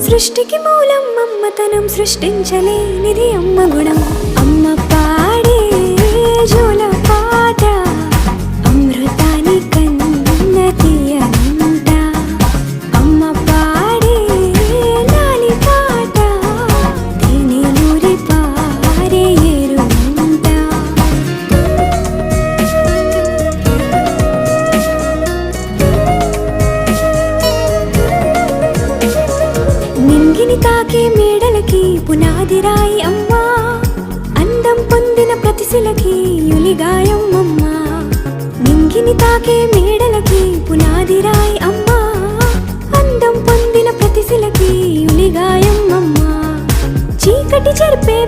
సృష్టికి మూలం మమ్మతనం సృష్టించలేనిది అమ్మ గుణం. అమ్మ పాడే జోల పాట అమృతాని కన్న తీయనంట. అమ్మ పాడే లాలి పాట తేనెలూరి పారే ఏరుమంట. నింగిని తాకే మేడలకి పునాది రాయి అమ్మా, అందం పొందిన ప్రతిశిలకి యులిగాయం అమ్మా. నింగిని తాకే మేడలకి పునాది రాయి అమ్మా, అందం పొందిన ప్రతిశిలకి యులిగాయం అమ్మా. చీకటి చెరిపే